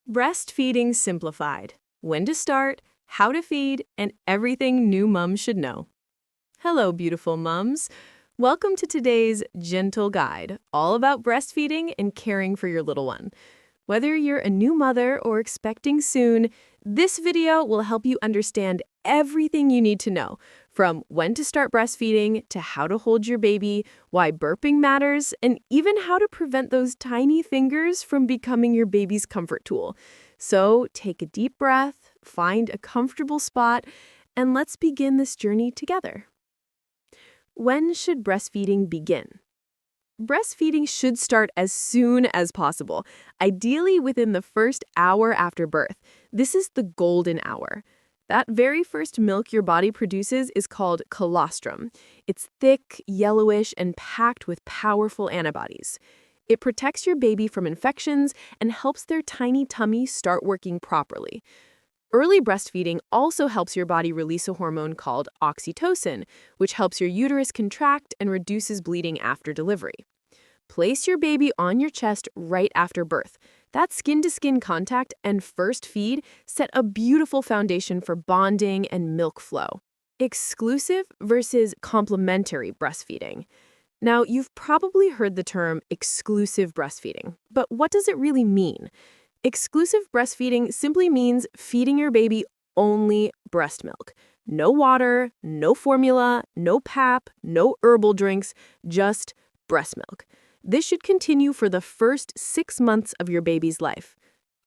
Breastfeeding simplified. When to start, how to feed, and everything new moms should know. Hello, beautiful mums. Welcome to today's gentle guide, all about breastfeeding and caring for your little one. Whether you're a new mother or expecting soon, this video will help you understand everything you need to know, from when to start breastfeeding to how to hold your baby, why burping matters, and even how to prevent those tiny fingers from becoming your baby's comfort tool. So take a deep breath, find a comfortable spot, and let's begin this journey together. When should breastfeeding begin? Breastfeeding should start as soon as possible, ideally within the first hour after birth. This is the golden hour. That very first milk your body produces is called colostrum. It's thick, yellowish, and packed with powerful antibodies. It protects your baby from infections and helps their tiny tummy start working properly. Early breastfeeding also helps your body release a hormone called oxytocin, which helps your uterus contract and reduces bleeding after delivery. Place your baby on your chest right after birth. That skin-to-skin contact and first feed set a beautiful foundation for bonding and milk flow. Exclusive versus complementary breastfeeding. Now, you've probably heard the term exclusive breastfeeding, but what does it really mean? Exclusive breastfeeding simply means feeding your baby only breast milk. No water, no formula, no pap, no herbal drinks, just breast milk. This should continue for the first 6 months of your baby's life.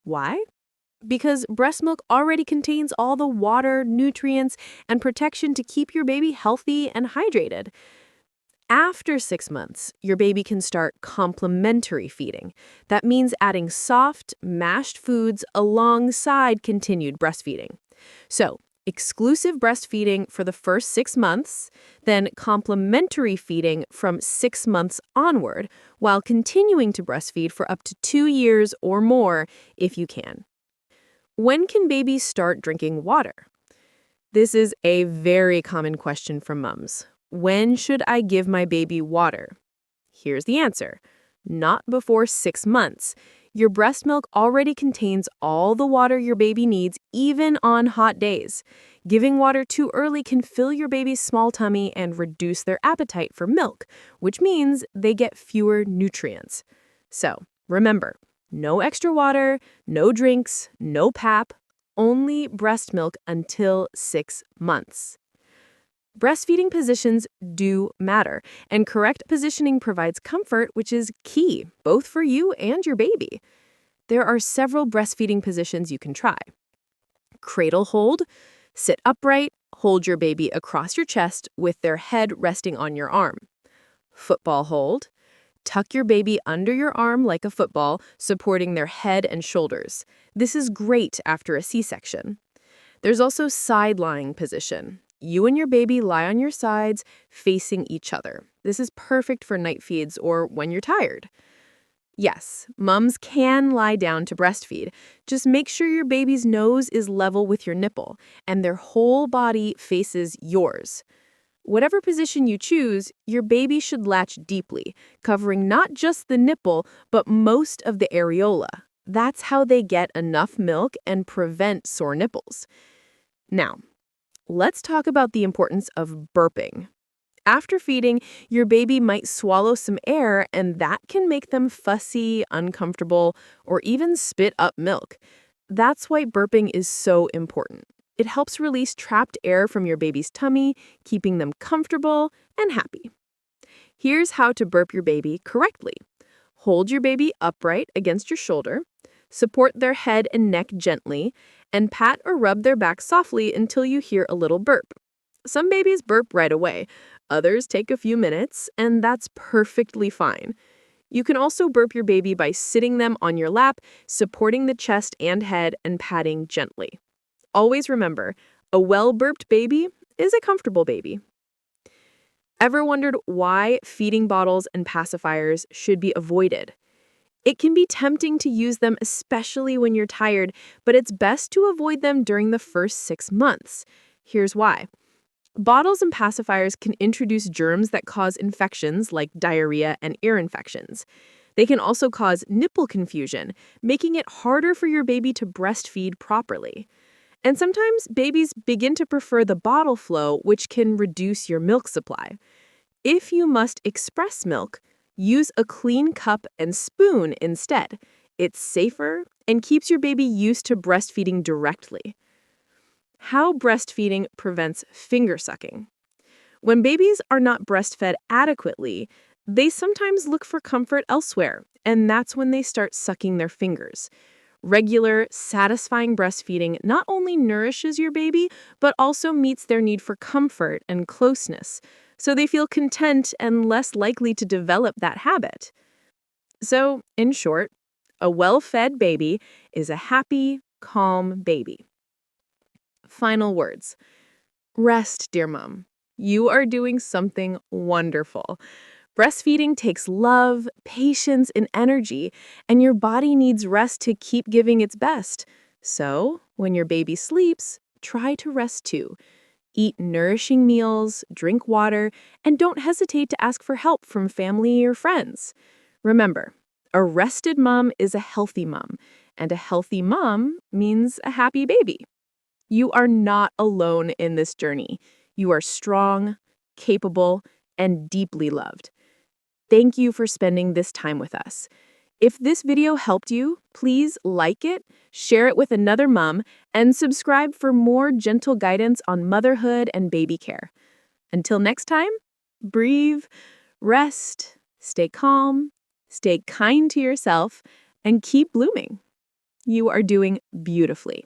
Why? Because breast milk already contains all the water, nutrients, and protection to keep your baby healthy and hydrated. After 6 months, your baby can start complementary feeding. That means adding soft, mashed foods alongside continued breastfeeding. So, exclusive breastfeeding for the first 6 months, then complementary feeding from 6 months onward, while continuing to breastfeed for up to 2 years or more if you can. When can babies start drinking water? This is a very common question from moms. When should I give my baby water? Here's the answer. Not before 6 months. Your breast milk already contains all the water your baby needs, even on hot days. Giving water too early can fill your baby's small tummy and reduce their appetite for milk, which means they get fewer nutrients. So, remember, no extra water, no drinks, no pap, only breast milk until 6 months. Breastfeeding positions do matter, and correct positioning provides comfort, which is key, both for you and your baby. There are several breastfeeding positions you can try. Cradle hold. Sit upright, hold your baby across your chest with their head resting on your arm. Football hold. Tuck your baby under your arm like a football, supporting their head and shoulders. This is great after a C-section. There's also side-lying position. You and your baby lie on your sides, facing each other. This is perfect for night feeds or when you're tired. Yes, mums can lie down to breastfeed. Just make sure your baby's nose is level with your nipple and their whole body faces yours. Whatever position you choose, your baby should latch deeply, covering not just the nipple, but most of the areola. That's how they get enough milk and prevent sore nipples. Now, let's talk about the importance of burping. After feeding, your baby might swallow some air, and that can make them fussy, uncomfortable, or even spit up milk. That's why burping is so important. It helps release trapped air from your baby's tummy, keeping them comfortable and happy. Here's how to burp your baby correctly. Hold your baby upright against your shoulder, support their head and neck gently, and pat or rub their back softly until you hear a little burp. Some babies burp right away, others take a few minutes, and that's perfectly fine. You can also burp your baby by sitting them on your lap, supporting the chest and head, and patting gently. Always remember, a well-burped baby is a comfortable baby. Ever wondered why feeding bottles and pacifiers should be avoided? It can be tempting to use them, especially when you're tired, but it's best to avoid them during the first 6 months. Here's why. Bottles and pacifiers can introduce germs that cause infections like diarrhea and ear infections. They can also cause nipple confusion, making it harder for your baby to breastfeed properly. And sometimes babies begin to prefer the bottle flow, which can reduce your milk supply. If you must express milk, use a clean cup and spoon instead. It's safer and keeps your baby used to breastfeeding directly. How breastfeeding prevents finger sucking. When babies are not breastfed adequately, they sometimes look for comfort elsewhere, and that's when they start sucking their fingers. Regular, satisfying breastfeeding not only nourishes your baby, but also meets their need for comfort and closeness, so they feel content and less likely to develop that habit. So, in short, a well-fed baby is a happy, calm baby. Final words. Rest, dear mom. You are doing something wonderful. Breastfeeding takes love, patience, and energy, and your body needs rest to keep giving its best. So, when your baby sleeps, try to rest too. Eat nourishing meals, drink water, and don't hesitate to ask for help from family or friends. Remember, a rested mom is a healthy mom, and a healthy mom means a happy baby. You are not alone in this journey. You are strong, capable, and deeply loved. Thank you for spending this time with us. If this video helped you, please like it, share it with another mom, and subscribe for more gentle guidance on motherhood and baby care. Until next time, breathe, rest, stay calm, stay kind to yourself, and keep blooming. You are doing beautifully.